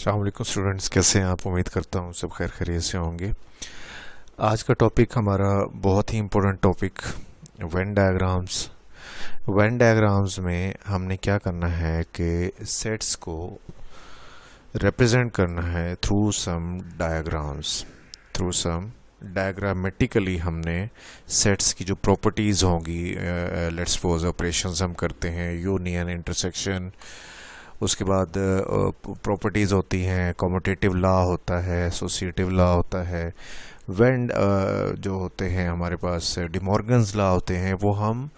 अस्सलाम वालेकुम स्टूडेंट्स, कैसे हैं आप? उम्मीद करता हूँ सब खैर खैरियत से होंगे। आज का टॉपिक हमारा बहुत ही important topic Venn diagrams. Venn diagrams में हमने क्या करना है कि सेट्स को रिप्रेजेंट करना है through some diagrams. Through some diagrammatically हमने सेट्स की जो प्रॉपर्टीज़ होंगी, लेट्स सपोज ऑपरेशंस हम करते हैं, यूनियन, इंटरसेक्शन, उसके बाद प्रॉपर्टीज़ होती हैं, कॉम्यूटेटिव लॉ होता है, एसोसिएटिव लॉ होता है, वेन जो होते हैं हमारे पास डिमॉर्गन्स लॉ होते हैं। वो हम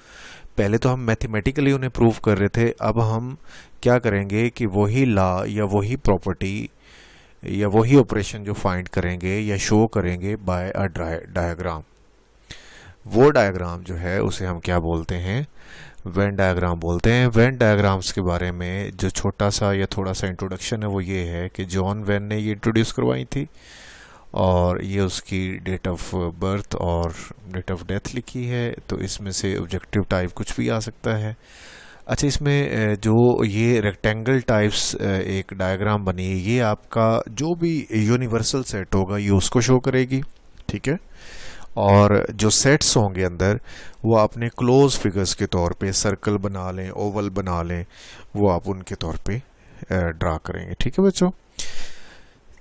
पहले तो हम मैथमेटिकली उन्हें प्रूव कर रहे थे, अब हम क्या करेंगे कि वही लॉ या वही प्रॉपर्टी या वही ऑपरेशन जो फाइंड करेंगे या शो करेंगे बाय अ डायग्राम। वो डायग्राम जो है उसे हम क्या बोलते हैं? वेन डायग्राम बोलते हैं। वेन डायग्राम्स के बारे में जो छोटा सा या थोड़ा सा इंट्रोडक्शन है वो ये है कि जॉन वेन ने ये इंट्रोड्यूस करवाई थी और ये उसकी डेट ऑफ बर्थ और डेट ऑफ डेथ लिखी है, तो इसमें से ऑब्जेक्टिव टाइप कुछ भी आ सकता है। अच्छा, इसमें जो ये रेक्टेंगल टाइप्स एक डायग्राम बनी है, ये आपका जो भी यूनिवर्सल सेट होगा ये उसको शो करेगी, ठीक है। और जो सेट्स होंगे अंदर वो अपने क्लोज फिगर्स के तौर पे सर्कल बना लें, ओवल बना लें, वो आप उनके तौर पे ड्रा करेंगे, ठीक है बच्चों।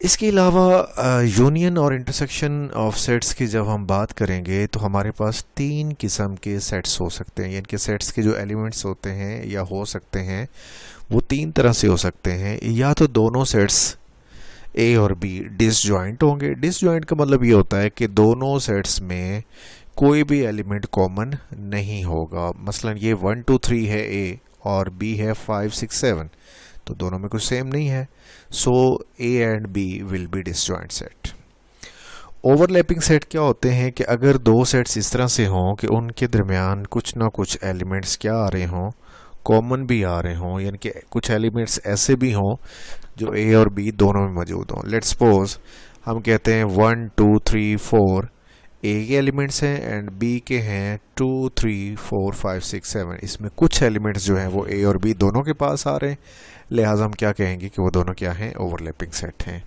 इसके अलावा यूनियन और इंटरसेक्शन ऑफ सेट्स की जब हम बात करेंगे तो हमारे पास तीन किस्म के सेट्स हो सकते हैं, यानी कि सेट्स के जो एलिमेंट्स होते हैं या हो सकते हैं वो तीन तरह से हो सकते हैं। या तो दोनों सेट्स ए और बी डिसजॉइंट होंगे। डिसजॉइंट का मतलब ये होता है कि दोनों सेट्स में कोई भी एलिमेंट कॉमन नहीं होगा। मसलन ये 1 2 3 है ए और बी है 5 6 7, तो दोनों में कुछ सेम नहीं है, so A and B will be disjoint set. Overlapping set क्या होते हैं कि अगर दो सेट्स इस तरह से हों कि उनके दरमियान कुछ ना कुछ एलिमेंट्स क्या आ रहे हों, कॉमन भी आ रहे हों, यानी कि कुछ एलिमेंट्स ऐसे भी हों जो ए और बी दोनों में मौजूद हों। लेट्स सपोज हम कहते हैं 1 2 3 4 ए के एलिमेंट्स हैं एंड बी के हैं 2 3 4 5 6 7। इसमें कुछ एलिमेंट्स जो हैं वो ए और बी दोनों के पास आ रहे हैं, लिहाजा हम क्या कहेंगे कि वो दोनों क्या हैं? ओवरलैपिंग सेट हैं।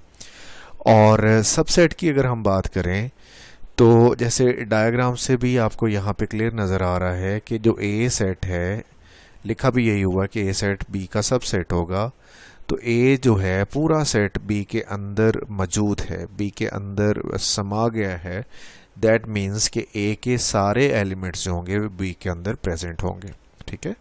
और सबसेट की अगर हम बात करें तो जैसे डायग्राम से भी आपको यहाँ पे क्लियर नज़र आ रहा है कि जो ए सेट है, लिखा भी यही हुआ कि ए सेट बी का सबसेट होगा, तो ए जो है पूरा सेट बी के अंदर मौजूद है, बी के अंदर समा गया है। दैट मीन्स कि ए के सारे एलिमेंट्स जो होंगे वो बी के अंदर प्रेजेंट होंगे, ठीक है।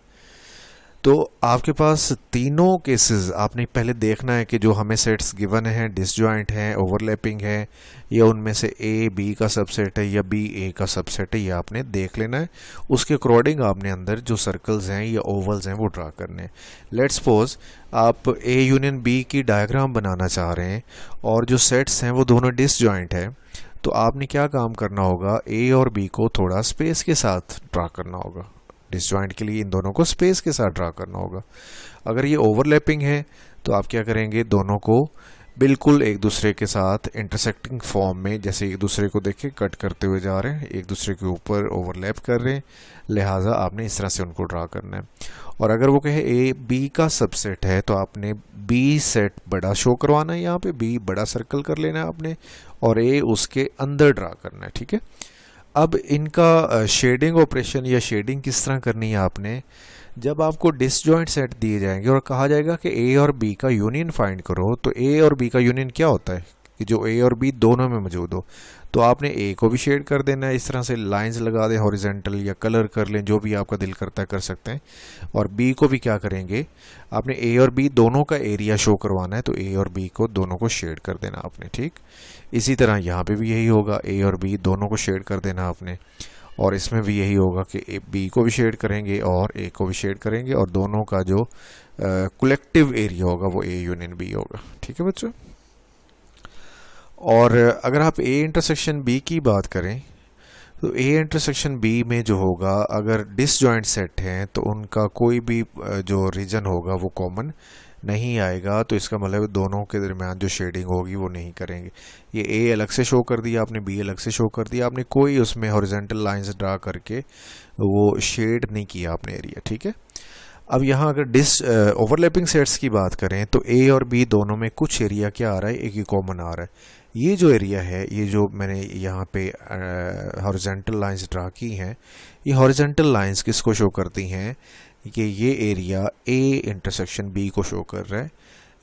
तो आपके पास तीनों केसेस आपने पहले देखना है कि जो हमें सेट्स गिवन हैं, डिसजॉइंट हैं, ओवरलैपिंग है, या उनमें से ए बी का सबसेट है या बी ए का सबसेट है, ये आपने देख लेना है। उसके अकॉर्डिंग आपने अंदर जो सर्कल्स हैं या ओवल्स हैं वो ड्रा करने हैं। लेट्स सपोज आप ए यूनियन बी की डायग्राम बनाना चाह रहे हैं और जो सेट्स हैं वो दोनों डिसजॉइंट है, तो आपने क्या काम करना होगा? ए और बी को थोड़ा स्पेस के साथ ड्रा करना होगा। डिसजॉइंट के लिए इन दोनों को स्पेस के साथ ड्रा करना होगा। अगर ये ओवरलैपिंग है तो आप क्या करेंगे? दोनों को बिल्कुल एक दूसरे के साथ इंटरसेक्टिंग फॉर्म में, जैसे एक दूसरे को देखे कट करते हुए जा रहे हैं, एक दूसरे के ऊपर ओवरलैप कर रहे हैं, लिहाजा आपने इस तरह से उनको ड्रा करना है। और अगर वो कहे ए बी का सबसेट है तो आपने बी सेट बड़ा शो करवाना है, यहाँ पे बी बड़ा सर्कल कर लेना है आपने और ए उसके अंदर ड्रा करना है, ठीक है। अब इनका शेडिंग ऑपरेशन या शेडिंग किस तरह करनी है आपने? जब आपको डिसजॉइंट सेट दिए जाएंगे और कहा जाएगा कि ए और बी का यूनियन फाइंड करो, तो ए और बी का यूनियन क्या होता है कि जो ए और बी दोनों में मौजूद हो, तो आपने ए को भी शेड कर देना है, इस तरह से लाइंस लगा दें हॉरिजॉन्टल, या कलर कर लें, जो भी आपका दिल करता है कर सकते हैं। और बी को भी क्या करेंगे? आपने ए और बी दोनों का एरिया शो करवाना है, तो ए और बी को दोनों को शेड कर देना आपने, ठीक। इसी तरह यहाँ पे भी यही होगा, ए और बी दोनों को शेड कर देना आपने, और इसमें भी यही होगा कि बी को भी शेड करेंगे और ए को भी शेड करेंगे, और दोनों का जो कलेक्टिव एरिया होगा वो ए यूनियन बी होगा, ठीक है बच्चों। और अगर आप ए इंटरसेक्शन बी की बात करें तो ए इंटरसेक्शन बी में जो होगा, अगर डिसजॉइंट सेट हैं तो उनका कोई भी जो रीजन होगा वो कॉमन नहीं आएगा, तो इसका मतलब दोनों के दरमियान जो शेडिंग होगी वो नहीं करेंगे। ये ए अलग से शो कर दिया आपने, बी अलग से शो कर दिया आपने, कोई उसमें हॉरिजॉन्टल लाइंस ड्रा करके वो शेड नहीं किया आपने एरिया, ठीक है। अब यहाँ अगर ओवरलैपिंग सेट्स की बात करें तो ए और बी दोनों में कुछ एरिया क्या आ रहा है, एक ही कॉमन आ रहा है। ये जो एरिया है, ये जो मैंने यहाँ पे हॉरिजॉन्टल लाइंस ड्रा की हैं, ये हॉरिजॉन्टल लाइंस किसको शो करती हैं कि ये एरिया ए इंटरसेक्शन बी को शो कर रहा है।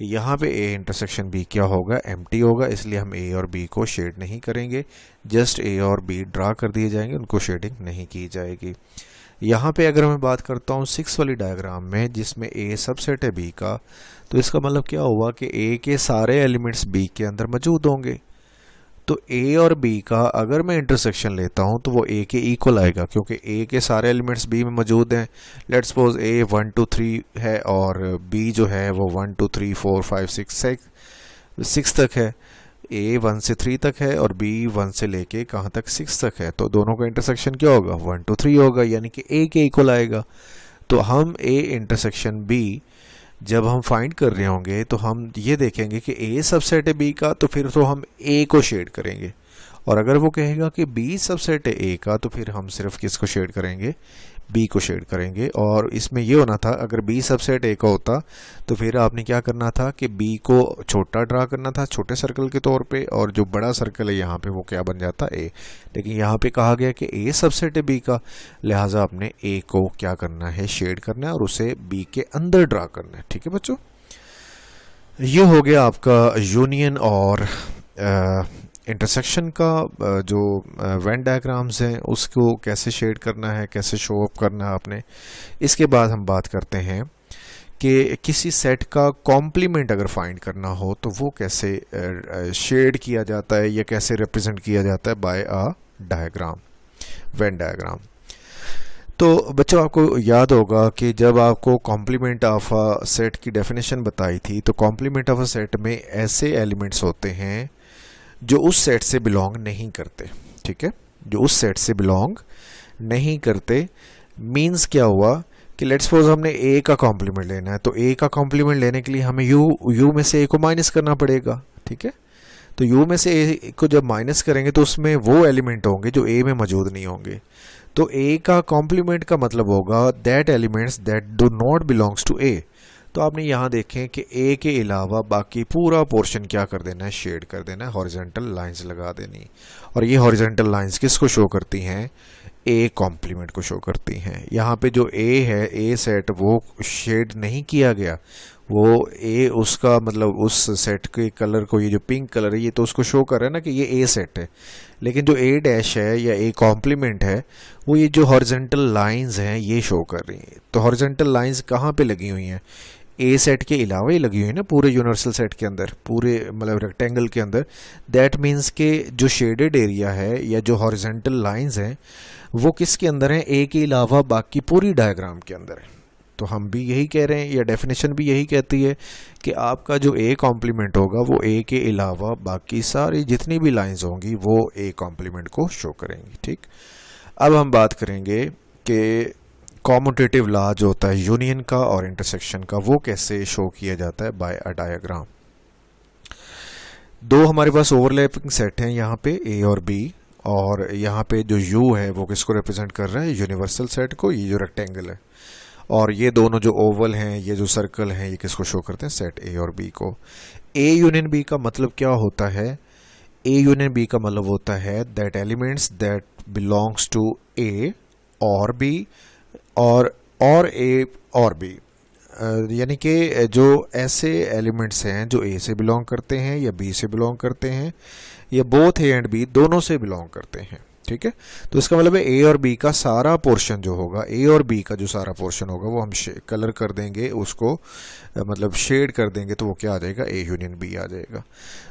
यहाँ पे ए इंटरसेक्शन बी क्या होगा, एम्प्टी होगा, इसलिए हम ए और बी को शेड नहीं करेंगे, जस्ट ए और बी ड्रा कर दिए जाएंगे, उनको शेडिंग नहीं की जाएगी। यहाँ पे अगर मैं बात करता हूँ 6 वाली डायग्राम में जिसमें ए सबसेट है बी का, तो इसका मतलब क्या हुआ कि ए के सारे एलिमेंट्स बी के अंदर मौजूद होंगे। तो ए और बी का अगर मैं इंटरसेक्शन लेता हूँ तो वो ए के इक्वल आएगा, क्योंकि ए के सारे एलिमेंट्स बी में मौजूद हैं। लेट्स सपोज ए 1 2 3 है और बी जो है वो 1 2 3 4 5 6 तक है। ए 1 से 3 तक है और बी 1 से लेके कहाँ तक 6 तक है। तो दोनों का इंटरसेक्शन क्या होगा, 1 2 3 होगा, यानी कि ए के इक्वल आएगा। तो हम ए इंटरसेक्शन बी जब हम फाइंड कर रहे होंगे तो हम ये देखेंगे कि ए सबसेट है बी का, तो फिर तो हम ए को शेड करेंगे। और अगर वो कहेगा कि बी सबसेट है ए का, तो फिर हम सिर्फ किसको शेड करेंगे, बी को शेड करेंगे। और इसमें ये होना था, अगर बी सबसेट ए का होता तो फिर आपने क्या करना था कि बी को छोटा ड्रा करना था, छोटे सर्कल के तौर पे, और जो बड़ा सर्कल है यहाँ पे वो क्या बन जाता, ए। लेकिन यहाँ पे कहा गया कि ए सबसेट है बी का, लिहाजा आपने ए को क्या करना है, शेड करना है और उसे बी के अंदर ड्रा करना है। ठीक है बच्चों, ये हो गया आपका यूनियन और इंटरसेक्शन का जो वेन डायग्राम्स हैं उसको कैसे शेड करना है, कैसे शो अप करना है आपने। इसके बाद हम बात करते हैं कि किसी सेट का कॉम्प्लीमेंट अगर फाइंड करना हो तो वो कैसे शेड किया जाता है या कैसे रिप्रेजेंट किया जाता है by a diagram, Venn diagram. तो बच्चों आपको याद होगा कि जब आपको कॉम्प्लीमेंट ऑफ अ सेट की डेफिनेशन बताई थी, तो कॉम्प्लीमेंट ऑफ अ सेट में ऐसे एलिमेंट्स होते हैं जो उस सेट से बिलोंग नहीं करते। ठीक है, जो उस सेट से बिलोंग नहीं करते मींस क्या हुआ कि लेट्स सपोज हमने ए का कॉम्प्लीमेंट लेना है, तो ए का कॉम्प्लीमेंट लेने के लिए हमें यू में से ए को माइनस करना पड़ेगा। ठीक है, तो यू में से ए को जब माइनस करेंगे तो उसमें वो एलिमेंट होंगे जो ए में मौजूद नहीं होंगे। तो ए का कॉम्प्लीमेंट का मतलब होगा that elements that do not belongs to A. तो आपने यहाँ देखें कि ए के अलावा बाकी पूरा पोर्शन क्या कर देना है, शेड कर देना है, हॉरिजॉन्टल लाइंस लगा देनी। और ये हॉरिजॉन्टल लाइंस किसको शो करती हैं, ए कॉम्प्लीमेंट को शो करती हैं। यहाँ पे जो ए है, ए सेट, वो शेड नहीं किया गया, वो ए उसका मतलब उस सेट के कलर को, ये जो पिंक कलर है ये तो उसको शो कर रहा है ना कि ये ए सेट है। लेकिन जो ए डैश है या ए कॉम्प्लीमेंट है वो ये जो हॉरिजॉन्टल लाइंस हैं ये शो कर रही हैं। तो हॉरिजॉन्टल लाइंस कहाँ पे लगी हुई हैं, ए सेट के अलावा ही लगी हुई है ना पूरे यूनिवर्सल सेट के अंदर, पूरे मतलब रेक्टेंगल के अंदर। दैट मीन्स के जो शेडेड एरिया है या जो हॉरिजॉन्टल लाइंस हैं वो किसके अंदर हैं, ए के अलावा बाकी पूरी डायग्राम के अंदर है। तो हम भी यही कह रहे हैं या डेफिनेशन भी यही कहती है कि आपका जो ए कॉम्प्लीमेंट होगा वो ए के अलावा बाकी सारी जितनी भी लाइंस होंगी वो ए कॉम्प्लीमेंट को शो करेंगी। ठीक, अब हम बात करेंगे कि कॉम्यूटेटिव लॉ जो होता है यूनियन का और इंटरसेक्शन का, वो कैसे शो किया जाता है बाय अ डायग्राम। दो हमारे पास ओवरलैपिंग सेट हैं यहाँ पे ए और बी, और यहाँ पे जो यू है वो किसको रिप्रेजेंट कर रहा है, यूनिवर्सल सेट को, ये जो रेक्टेंगल है। और ये दोनों जो ओवल हैं, ये जो सर्कल हैं, ये किसको शो करते हैं, सेट ए और बी को। ए यूनियन बी का मतलब क्या होता है, ए यूनियन बी का मतलब होता है that elements that belongs to A और बी और ए और बी, यानी कि जो ऐसे एलिमेंट्स हैं जो ए से बिलोंग करते हैं या बी से बिलोंग करते हैं या बोथ ए एंड बी दोनों से बिलोंग करते हैं। ठीक है, तो इसका मतलब है ए और बी का सारा पोर्शन जो होगा, ए और बी का जो सारा पोर्शन होगा वो हम कलर कर देंगे, उसको मतलब शेड कर देंगे, तो वो क्या आ जाएगा, ए यूनियन बी आ जाएगा।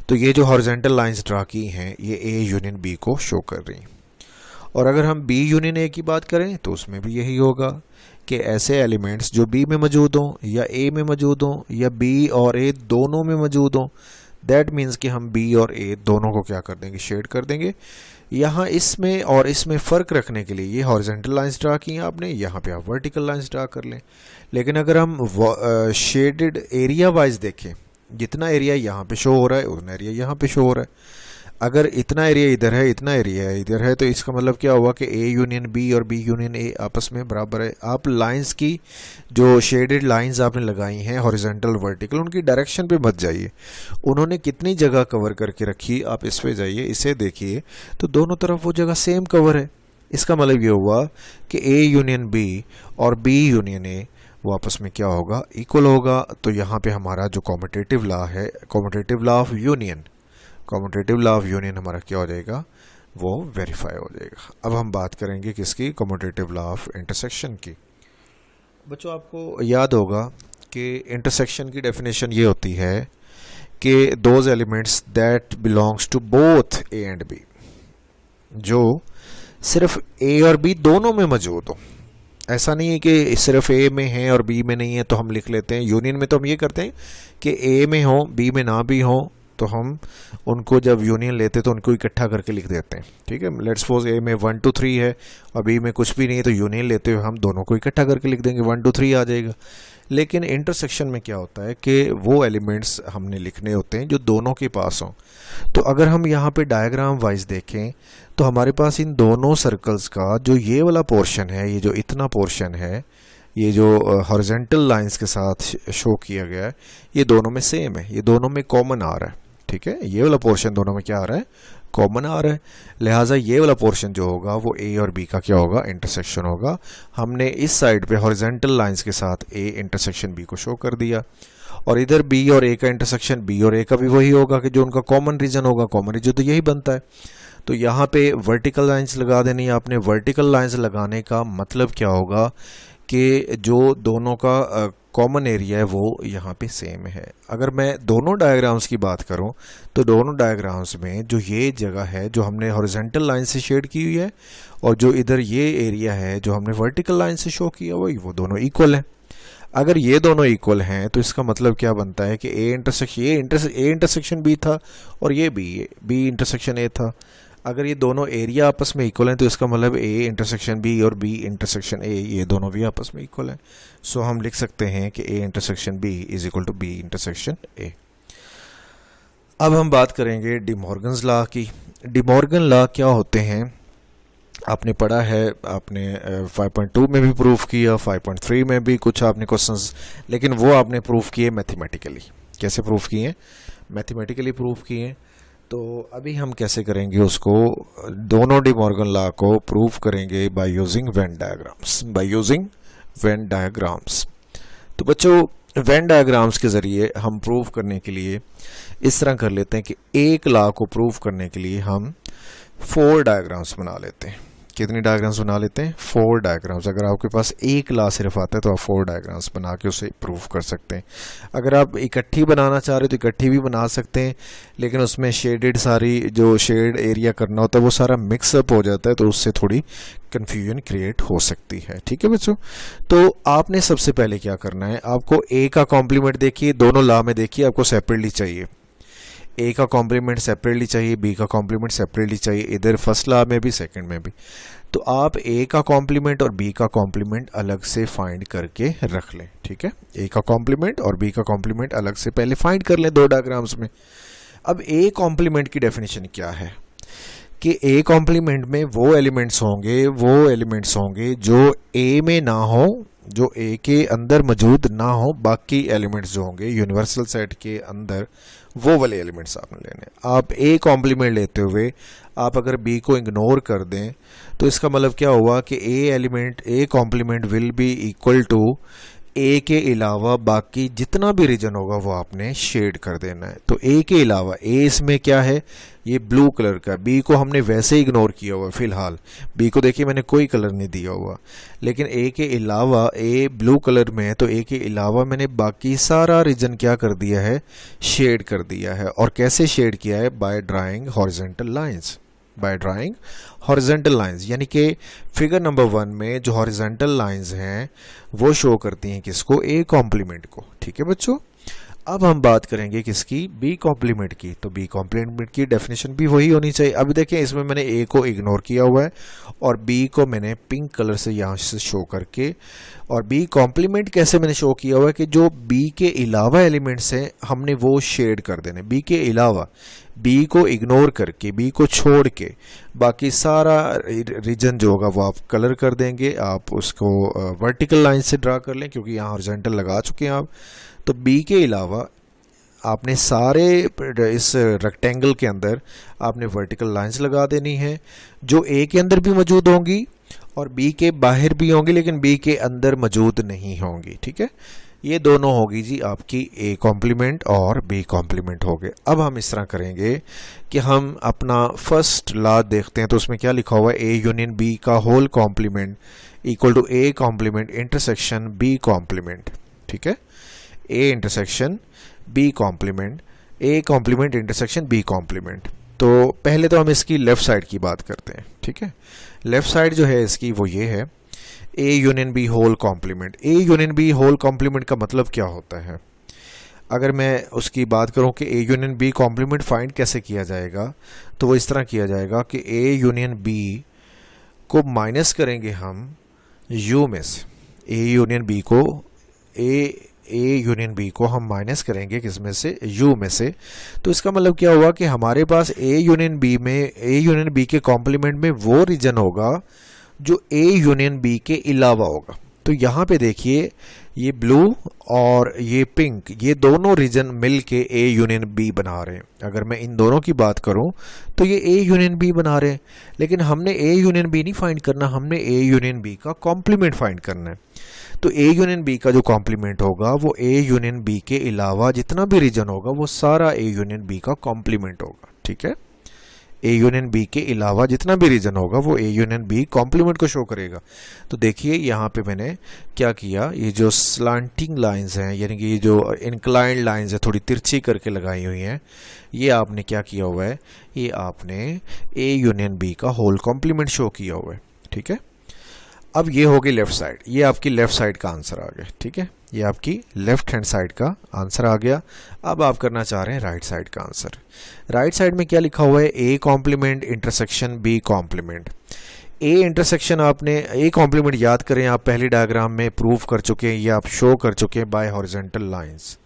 तो ये जो हॉरिजॉन्टल लाइंस ड्रा की हैं ये ए यूनियन बी को शो कर रही हैं। और अगर हम बी यूनियन ए की बात करें तो उसमें भी यही होगा कि ऐसे एलिमेंट्स जो बी में मौजूद हों या ए में मौजूद हों या बी और ए दोनों में मौजूद हों, दैट मीन्स कि हम बी और ए दोनों को क्या कर देंगे, शेड कर देंगे। यहाँ इसमें और इसमें फ़र्क रखने के लिए ये हॉरिजॉन्टल लाइंस ड्रा की हैं आपने, यहाँ पे आप वर्टिकल लाइंस ड्रा कर लें। लेकिन अगर हम शेडेड एरिया वाइज देखें, जितना एरिया यहाँ पे शो हो रहा है उतना एरिया यहाँ पे शो हो रहा है। अगर इतना एरिया इधर है, इतना एरिया इधर है, तो इसका मतलब क्या हुआ कि ए यूनियन बी और बी यूनियन ए आपस में बराबर है। आप लाइंस की जो शेडेड लाइंस आपने लगाई हैं हॉरिजॉन्टल वर्टिकल, उनकी डायरेक्शन पे मत जाइए, उन्होंने कितनी जगह कवर करके रखी आप इस पे जाइए, इसे देखिए तो दोनों तरफ वो जगह सेम कवर है। इसका मतलब ये हुआ कि ए यूनियन बी और बी यूनियन ए वो आपस में क्या होगा, इक्वल होगा। तो यहाँ पे हमारा जो कॉम्यूटेटिव लॉ है, commutative law of union, commutative law of union हमारा क्या हो जाएगा, वो वेरीफाई हो जाएगा। अब हम बात करेंगे किसकी, कॉम्यूटेटिव लॉ ऑफ इंटरसेक्शन की। बच्चों आपको याद होगा कि इंटरसेक्शन की डेफिनेशन ये होती है कि those elements that belongs to both A and B, जो सिर्फ ए और बी दोनों में मौजूद हो। ऐसा नहीं है कि सिर्फ ए में है और बी में नहीं है तो हम लिख लेते हैं। यूनियन में तो हम ये करते हैं कि ए में हो बी में ना भी हो, तो हम उनको जब यूनियन लेते तो उनको इकट्ठा करके लिख देते हैं। ठीक है, लेट्स सपोज ए में 1 2 3 है और बी में कुछ भी नहीं है, तो यूनियन लेते हुए हम दोनों को इकट्ठा करके लिख देंगे, 1 2 3 आ जाएगा। लेकिन इंटरसेक्शन में क्या होता है कि वो एलिमेंट्स हमने लिखने होते हैं जो दोनों के पास हों। तो अगर हम यहाँ पे डायग्राम वाइज देखें तो हमारे पास इन दोनों सर्कल्स का जो ये वाला पोर्शन है, ये जो इतना पोर्शन है, ये जो हॉरिजॉन्टल लाइंस के साथ शो किया गया है, ये दोनों में सेम है, ये दोनों में कॉमन आ रहा है। ठीक है, ये वाला पोर्शन दोनों में क्या आ रहा है, कॉमन आ रहा है। लिहाजा ये वाला पोर्शन जो होगा वो ए और बी का क्या होगा, इंटरसेक्शन होगा। हमने इस साइड पे हॉरिजॉन्टल लाइंस के साथ ए इंटरसेक्शन बी को शो कर दिया, और इधर बी और ए का इंटरसेक्शन बी और ए का भी वही होगा कि जो उनका कॉमन रीजन होगा, कॉमन रीजन तो यही बनता है। तो यहाँ पे वर्टिकल लाइंस लगा देनी है आपने। वर्टिकल लाइंस लगाने का मतलब क्या होगा कि जो दोनों का कॉमन एरिया है वो यहाँ पे सेम है। अगर मैं दोनों डायग्राम्स की बात करूँ तो दोनों डायग्राम्स में जो ये जगह है जो हमने हॉरिजॉन्टल लाइन से शेड की हुई है, और जो इधर ये एरिया है जो हमने वर्टिकल लाइन से शो किया हुआ, वो दोनों इक्वल है। अगर ये दोनों इक्वल हैं तो इसका मतलब क्या बनता है कि ए इंटरसेक्शन बी था और ये बी इंटरसेक्शन ए था। अगर ये दोनों एरिया आपस में इक्वल हैं तो इसका मतलब ए इंटरसेक्शन बी और बी इंटरसेक्शन ए, ये दोनों भी आपस में इक्वल हैं। सो हम लिख सकते हैं कि A intersection B is equal to B intersection A. अब हम बात करेंगे डिमॉर्गन्स लॉ की। डिमॉर्गन लॉ क्या होते हैं, आपने पढ़ा है, आपने 5.2 में भी प्रूफ किया, 5.3 में भी कुछ आपने क्वेश्चंस, लेकिन वो आपने प्रूफ किए मैथमेटिकली। कैसे प्रूफ किए, मैथमेटिकली प्रूफ किए। तो अभी हम कैसे करेंगे उसको, दोनों डिमॉर्गन लॉ को प्रूफ करेंगे by using Venn diagrams, by using Venn diagrams. तो बच्चों वेन डायग्राम्स के ज़रिए हम प्रूफ करने के लिए इस तरह कर लेते हैं कि एक लॉ को प्रूफ करने के लिए हम 4 डायग्राम्स बना लेते हैं। कितनी डायग्राम्स बना लेते हैं, 4 डायग्राम्स। अगर आपके पास एक लॉ सिर्फ आता है तो आप 4 डायग्राम्स बना के उसे प्रूफ कर सकते हैं। अगर आप इकट्ठी बनाना चाह रहे हो तो इकट्ठी भी बना सकते हैं, लेकिन उसमें शेडेड सारी जो शेड एरिया करना होता है वो सारा मिक्सअप हो जाता है, तो उससे थोड़ी कन्फ्यूजन क्रिएट हो सकती है। ठीक है बच्चों, तो आपने सबसे पहले क्या करना है, आपको ए का कॉम्प्लीमेंट देखिए, दोनों लॉ में देखिए आपको सेपरेटली चाहिए। ए का कॉम्प्लीमेंट सेपरेटली चाहिए, बी का कॉम्प्लीमेंट सेपरेटली चाहिए, इधर फर्स्ट लॉ में भी सेकंड में भी। तो आप ए का कॉम्प्लीमेंट और बी का कॉम्प्लीमेंट अलग से फाइंड करके रख लें। ठीक है, ए का कॉम्प्लीमेंट और बी का कॉम्प्लीमेंट अलग से पहले फाइंड कर लें 2 डायग्राम्स में। अब ए कॉम्प्लीमेंट की डेफिनेशन क्या है कि ए कॉम्प्लीमेंट में वो एलिमेंट्स होंगे जो ए में ना हो, जो ए के अंदर मौजूद ना हो, बाकी एलिमेंट्स जो होंगे यूनिवर्सल सेट के अंदर वो वाले एलिमेंट्स आपने लेने। आप ए कॉम्प्लीमेंट लेते हुए आप अगर बी को इग्नोर कर दें तो इसका मतलब क्या हुआ कि A complement will be equal to A के अलावा बाकी जितना भी रीजन होगा वो आपने शेड कर देना है। तो ए के अलावा, ए इसमें क्या है, ये ब्लू कलर का, बी को हमने वैसे ही इग्नोर किया हुआ है फिलहाल, बी को देखिए मैंने कोई कलर नहीं दिया हुआ, लेकिन ए के अलावा, ए ब्लू कलर में है तो ए के अलावा मैंने बाकी सारा रीजन क्या कर दिया है, शेड कर दिया है। और कैसे शेड किया है, by drawing horizontal lines, by drawing horizontal lines, यानी कि फिगर नंबर 1 में जो हॉरिजॉन्टल लाइंस हैं वो शो करती हैं किसको, ए कॉम्प्लीमेंट को। ठीक है बच्चों, अब हम बात करेंगे किसकी, बी कॉम्प्लीमेंट की। तो बी कॉम्प्लीमेंट की डेफिनेशन भी वही होनी चाहिए। अभी देखिए इसमें मैंने ए को इग्नोर किया हुआ है और बी को मैंने पिंक कलर से यहाँ से शो करके, और बी कॉम्प्लीमेंट कैसे मैंने शो किया हुआ है कि जो बी के अलावा एलिमेंट्स हैं हमने वो शेड कर देने। बी के अलावा, बी को इग्नोर करके, बी को छोड़ के बाकी सारा रीजन जो होगा वो आप कलर कर देंगे। आप उसको वर्टिकल लाइन से ड्रा कर लें क्योंकि यहाँ हॉरिजॉन्टल लगा चुके हैं आप। तो बी के अलावा आपने सारे इस रेक्टेंगल के अंदर आपने वर्टिकल लाइंस लगा देनी है जो ए के अंदर भी मौजूद होंगी और बी के बाहर भी होंगी लेकिन बी के अंदर मौजूद नहीं होंगी। ठीक है, ये दोनों होगी जी आपकी ए कॉम्प्लीमेंट और बी कॉम्प्लीमेंट हो गए। अब हम इस तरह करेंगे कि हम अपना फर्स्ट लॉ देखते हैं। तो उसमें क्या लिखा हुआ है, ए यूनियन बी का whole complement equal to A complement intersection B complement. ठीक है, A intersection B complement, A complement intersection B complement. तो पहले तो हम इसकी लेफ्ट साइड की बात करते हैं। ठीक है, लेफ्ट साइड जो है इसकी वो ये है, A union B whole complement. A union B whole complement का मतलब क्या होता है, अगर मैं उसकी बात करूं कि A union B complement find कैसे किया जाएगा, तो वो इस तरह किया जाएगा कि ए यूनियन बी को माइनस करेंगे हम यू में से। ए यूनियन बी को ए यूनियन बी को हम माइनस करेंगे किसमें से, यू में से। तो इसका मतलब क्या हुआ कि हमारे पास ए यूनियन बी में, ए यूनियन बी के कॉम्प्लीमेंट में वो रीजन होगा जो ए यूनियन बी के अलावा होगा। तो यहाँ पे देखिए ये ब्लू और ये पिंक, ये दोनों रीजन मिल के ए यूनियन बी बना रहे हैं। अगर मैं इन दोनों की बात करूं तो ये ए यूनियन बी बना रहे हैं, लेकिन हमने ए यूनियन बी नहीं फाइंड करना, हमने ए यूनियन बी का कॉम्प्लीमेंट फाइंड करना है। तो ए यूनियन बी का जो कॉम्प्लीमेंट होगा वो ए यूनियन बी के अलावा जितना भी रीजन होगा वो सारा ए यूनियन बी का कॉम्प्लीमेंट होगा। ठीक है, ए यूनियन बी के अलावा जितना भी रीजन होगा वो ए यूनियन बी कॉम्प्लीमेंट को शो करेगा। तो देखिए यहाँ पे मैंने क्या किया, ये जो स्लांटिंग लाइंस हैं यानी कि ये जो इंक्लाइंड लाइंस है थोड़ी तिरछी करके लगाई हुई हैं, ये आपने क्या किया हुआ है, ये आपने ए यूनियन बी का होल कॉम्प्लीमेंट शो किया हुआ है। ठीक है, अब ये हो गई लेफ्ट साइड, ये आपकी लेफ्ट साइड का आंसर आ गया। ठीक है, ये आपकी लेफ्ट हैंड साइड का आंसर आ गया। अब आप करना चाह रहे हैं राइट साइड का आंसर। राइट साइड में क्या लिखा हुआ है, A complement intersection B complement. A intersection आपने, ए कॉम्प्लीमेंट याद करें आप पहले डायग्राम में प्रूव कर चुके हैं, ये आप शो कर चुके हैं बाय हॉरिजॉन्टल लाइंस।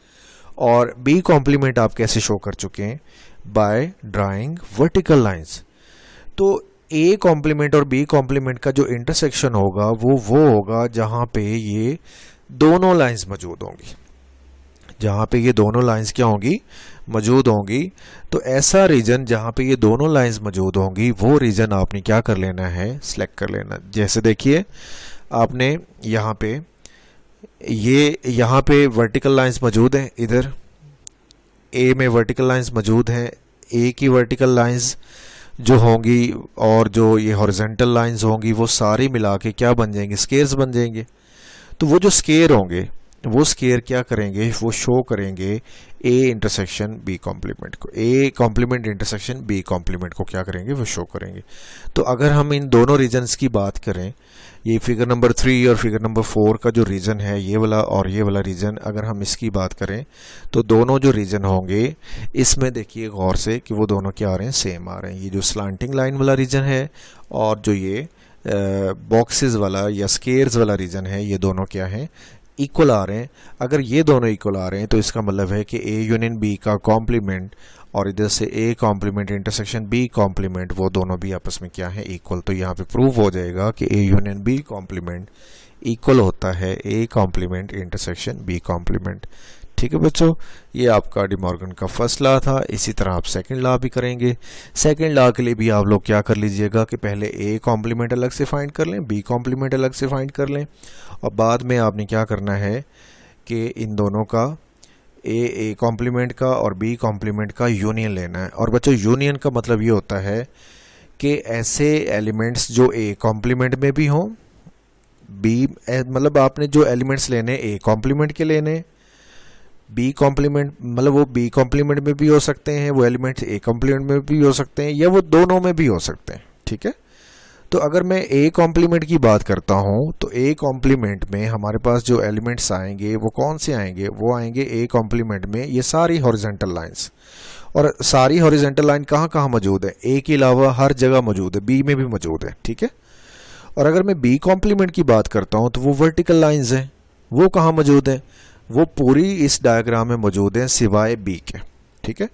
और बी कॉम्प्लीमेंट आप कैसे शो कर चुके हैं, बाय ड्राइंग वर्टिकल लाइंस। तो ए कॉम्प्लीमेंट और बी कॉम्प्लीमेंट का जो इंटरसेक्शन होगा वो होगा जहां पे ये दोनों लाइंस मौजूद होंगी, जहां पे ये दोनों लाइंस क्या होंगी, मौजूद होंगी। तो ऐसा रीजन जहां पे ये दोनों लाइंस मौजूद होंगी वो रीजन आपने क्या कर लेना है, सिलेक्ट कर लेना। जैसे देखिए आपने यहाँ पे यहाँ पे वर्टिकल लाइंस मौजूद हैं, इधर ए में वर्टिकल लाइंस मौजूद हैं। ए की वर्टिकल लाइंस जो होंगी और जो ये हॉरिजॉन्टल लाइंस होंगी वो सारी मिला के क्या बन जाएंगे, स्केयर्स बन जाएंगे। तो वो जो स्केयर होंगे वो स्केयर क्या करेंगे, वो शो करेंगे ए इंटरसेक्शन बी कॉम्प्लीमेंट को, A complement intersection B complement को क्या करेंगे, वो शो करेंगे। तो अगर हम इन दोनों रीजन्स की बात करें, ये फिगर नंबर 3 और फिगर नंबर 4 का जो रीजन है ये वाला और ये वाला रीजन, अगर हम इसकी बात करें तो दोनों जो रीजन होंगे इसमें देखिए गौर से कि वो दोनों क्या आ रहे हैं, सेम आ रहे हैं। ये जो स्लांटिंग लाइन वाला रीजन है और जो ये बॉक्सेस वाला या स्केयर्स वाला रीजन है, ये दोनों क्या हैं, इक्वल आ रहे हैं। अगर ये दोनों इक्वल आ रहे हैं तो इसका मतलब है कि ए यूनियन बी का कॉम्प्लीमेंट और इधर से A complement intersection B complement वो दोनों भी आपस में क्या है, इक्वल। तो यहाँ पे प्रूव हो जाएगा कि A union B complement equal होता है A complement intersection B complement. ठीक है बच्चों, ये आपका डी मॉर्गन का फर्स्ट लॉ था। इसी तरह आप सेकंड लॉ भी करेंगे। सेकंड लॉ के लिए भी आप लोग क्या कर लीजिएगा कि पहले ए कॉम्प्लीमेंट अलग से फाइंड कर लें, बी कॉम्प्लीमेंट अलग से फाइंड कर लें, और बाद में आपने क्या करना है कि इन दोनों का ए कॉम्प्लीमेंट का और बी कॉम्प्लीमेंट का यूनियन लेना है। और बच्चों यूनियन का मतलब ये होता है कि ऐसे एलिमेंट्स जो ए कॉम्प्लीमेंट में भी हों, बी मतलब आपने जो एलिमेंट्स लेने ए कॉम्प्लीमेंट के लेने, बी कॉम्प्लीमेंट मतलब वो बी कॉम्प्लीमेंट में भी हो सकते हैं, वो एलिमेंट्स ए कॉम्प्लीमेंट में भी हो सकते हैं, या वो दोनों में भी हो सकते हैं। ठीक है, तो अगर मैं ए कॉम्प्लीमेंट की बात करता हूँ तो ए कॉम्प्लीमेंट में हमारे पास जो एलिमेंट्स आएंगे वो कौन से आएंगे, वो आएंगे ए कॉम्प्लीमेंट में ये सारी हॉरिजॉन्टल लाइंस। और सारी हॉरिजॉन्टल लाइन कहाँ कहाँ मौजूद है, ए के अलावा हर जगह मौजूद है, बी में भी मौजूद है, ठीक है। और अगर मैं बी कॉम्प्लीमेंट की बात करता हूँ तो वो वर्टिकल लाइंस हैं, वो कहाँ मौजूद है, वो पूरी इस डायग्राम में मौजूद है सिवाय बी के, ठीक है।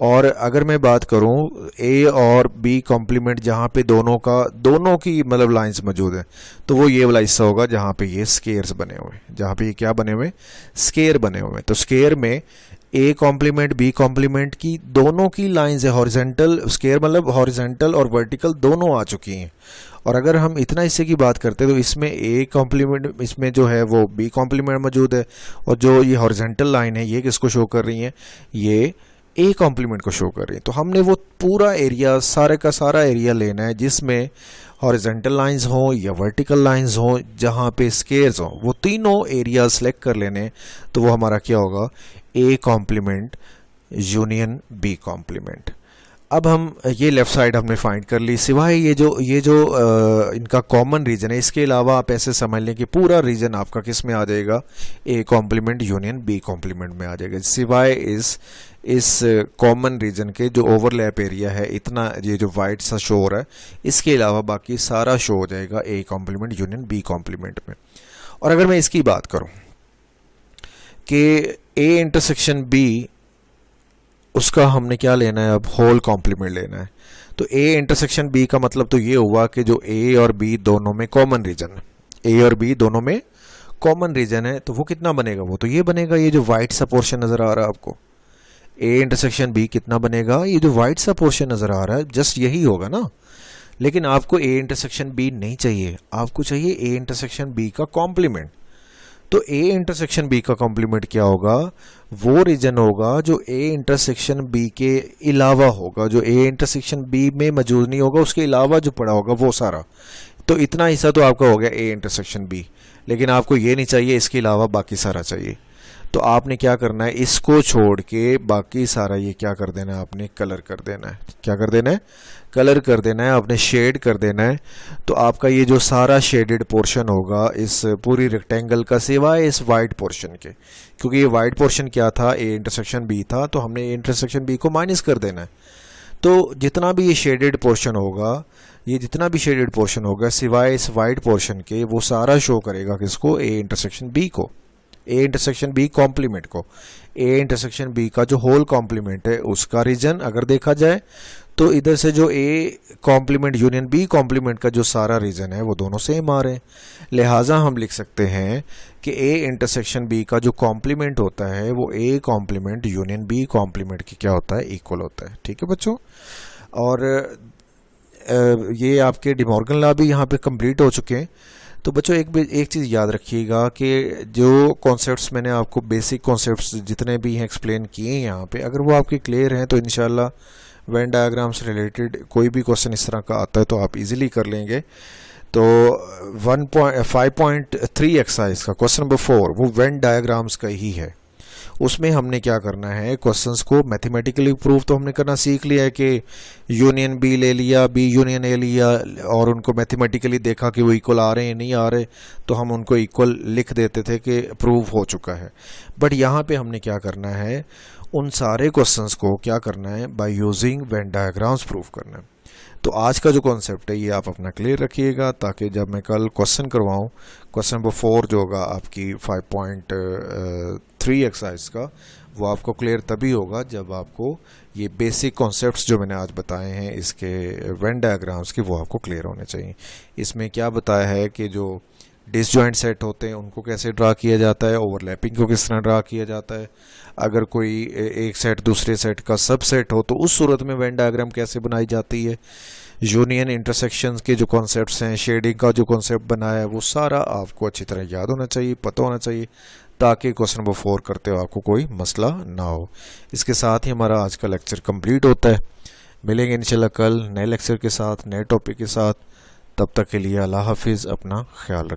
और अगर मैं बात करूं ए और बी कॉम्प्लीमेंट जहां पे दोनों की मतलब लाइंस मौजूद है, तो वो ये वाला हिस्सा होगा जहां पे ये स्केयर्स बने हुए हैं, जहां पे ये क्या बने हुए, स्केयर बने हुए हैं। तो स्केयर में ए कॉम्प्लीमेंट बी कॉम्प्लीमेंट की दोनों की लाइंस है हॉरिजॉन्टल, स्केयर मतलब हॉरिजॉन्टल और वर्टिकल दोनों आ चुकी हैं। और अगर हम इतना हिस्से की बात करते हैं तो इसमें ए कॉम्प्लीमेंट, इसमें जो है वो बी कॉम्प्लीमेंट मौजूद है, और जो ये हॉरिजॉन्टल लाइन है ये किसको शो कर रही है, ये ए कॉम्प्लीमेंट को शो कर रही है। तो हमने वो पूरा एरिया, सारे का सारा एरिया लेना है जिसमें हॉरिजॉन्टल लाइंस हो या वर्टिकल लाइंस हो, जहाँ पे स्केयर्स हो, वो तीनों एरिया सेलेक्ट कर लेने। तो वो हमारा क्या होगा, A complement union B complement. अब हम ये लेफ्ट साइड हमने फाइंड कर ली, सिवाय ये जो इनका कॉमन रीजन है, इसके अलावा आप ऐसे समझ लें कि पूरा रीजन आपका किस में आ जाएगा, A complement union B complement में आ जाएगा, सिवाय इस कॉमन रीजन के जो ओवरलैप एरिया है, इतना ये जो वाइट सा शो हो रहा है, इसके अलावा बाकी सारा शो हो जाएगा A complement union B complement में। और अगर मैं इसकी बात करूं कि ए इंटरसेक्शन बी, उसका हमने क्या लेना है, अब होल कॉम्प्लीमेंट लेना है। तो ए इंटरसेक्शन बी का मतलब तो ये हुआ कि जो ए और बी दोनों में कॉमन रीजन है, ए और बी दोनों में कॉमन रीजन है, तो वो कितना बनेगा, वो तो ये बनेगा, ये जो वाइट सा पोर्शन नजर आ रहा है आपको, ए इंटरसेक्शन बी कितना बनेगा, ये जो वाइट सा पोर्शन नजर आ रहा है जस्ट यही होगा ना। लेकिन आपको ए इंटरसेक्शन बी नहीं चाहिए, आपको चाहिए ए इंटरसेक्शन बी का कॉम्प्लीमेंट। तो ए इंटरसेक्शन बी का कॉम्प्लीमेंट क्या होगा, वो रीजन होगा जो ए इंटरसेक्शन बी के अलावा होगा, जो ए इंटरसेक्शन बी में मौजूद नहीं होगा, उसके अलावा जो पड़ा होगा वो सारा। तो इतना हिस्सा तो आपका हो गया ए इंटरसेक्शन बी, लेकिन आपको ये नहीं चाहिए, इसके अलावा बाकी सारा चाहिए। तो आपने क्या करना है, इसको छोड़ के बाकी सारा ये क्या कर देना है, आपने कलर कर देना है। क्या कर देना है, कलर कर देना है, आपने शेड कर देना है। तो आपका ये जो सारा शेडेड पोर्शन होगा इस पूरी रेक्टेंगल का, सिवाय इस वाइट पोर्शन के, क्योंकि ये वाइट पोर्शन क्या था, ए इंटरसेक्शन बी था, तो हमने ए इंटरसेक्शन बी को माइनस कर देना है। तो जितना भी ये शेडेड पोर्शन होगा, ये जितना भी शेडेड पोर्शन होगा सिवाय इस वाइट पोर्शन के, वो सारा शो करेगा किसको, ए इंटरसेक्शन बी को, ए इंटरसेक्शन बी कॉम्प्लीमेंट को। ए इंटरसेक्शन बी का जो होल कॉम्प्लीमेंट है उसका रीजन अगर देखा जाए तो इधर से जो A complement union B complement का जो सारा रीजन है वो दोनों सेम आ रहे हैं। लिहाजा हम लिख सकते हैं कि ए इंटरसेक्शन बी का जो कॉम्प्लीमेंट होता है वो A complement union B complement की क्या होता है, इक्वल होता है। ठीक है बच्चों, और ये आपके डिमॉर्गन लॉ भी यहाँ पे कंप्लीट हो चुके हैं। तो बच्चों एक चीज़ याद रखिएगा कि जो कॉन्सेप्ट्स मैंने आपको बेसिक कॉन्सेप्ट्स जितने भी हैं एक्सप्लेन किए हैं यहाँ पे, अगर वो आपके क्लियर हैं तो इंशाल्लाह वेन डायग्राम से रिलेटेड कोई भी क्वेश्चन इस तरह का आता है तो आप इजीली कर लेंगे। तो 5.3 एक्सरसाइज का क्वेश्चन नंबर 4 वो वेन डायग्राम्स का ही है। उसमें हमने क्या करना है, क्वेश्चंस को मैथमेटिकली प्रूव तो हमने करना सीख लिया है कि यूनियन बी ले लिया, बी यूनियन ए लिया, और उनको मैथमेटिकली देखा कि वो इक्वल आ रहे हैं नहीं आ रहे, तो हम उनको इक्वल लिख देते थे कि प्रूव हो चुका है। बट यहाँ पे हमने क्या करना है, उन सारे क्वेश्चंस को क्या करना है, by using Venn diagrams prove करना है। तो आज का जो कॉन्सेप्ट है ये आप अपना क्लियर रखिएगा, ताकि जब मैं कल क्वेश्चन करवाऊँ, क्वेश्चन नंबर 4 जो होगा आपकी 5.3 एक्सरसाइज का, वो आपको क्लियर तभी होगा जब आपको ये बेसिक कॉन्सेप्ट्स जो मैंने आज बताए हैं इसके वेन डायग्राम्स की वो आपको क्लियर होने चाहिए। इसमें क्या बताया है कि जो डिसजॉइंट सेट होते हैं उनको कैसे ड्रा किया जाता है, ओवरलैपिंग को किस तरह ड्रा किया जाता है, अगर कोई एक सेट दूसरे सेट का सबसेट हो तो उस सूरत में वेन डायग्राम कैसे बनाई जाती है, यूनियन इंटरसेक्शंस के जो कॉन्सेप्ट्स हैं, शेडिंग का जो कॉन्सेप्ट बनाया है, वो सारा आपको अच्छी तरह याद होना चाहिए, पता होना चाहिए, ताकि क्वेश्चन नंबर 4 करते हो आपको कोई मसला ना हो। इसके साथ ही हमारा आज का लेक्चर कंप्लीट होता है। मिलेंगे इंशाल्लाह कल नए लेक्चर के साथ, नए टॉपिक के साथ। तब तक के लिए अल्लाह हाफिज़, अपना ख्याल रखिए।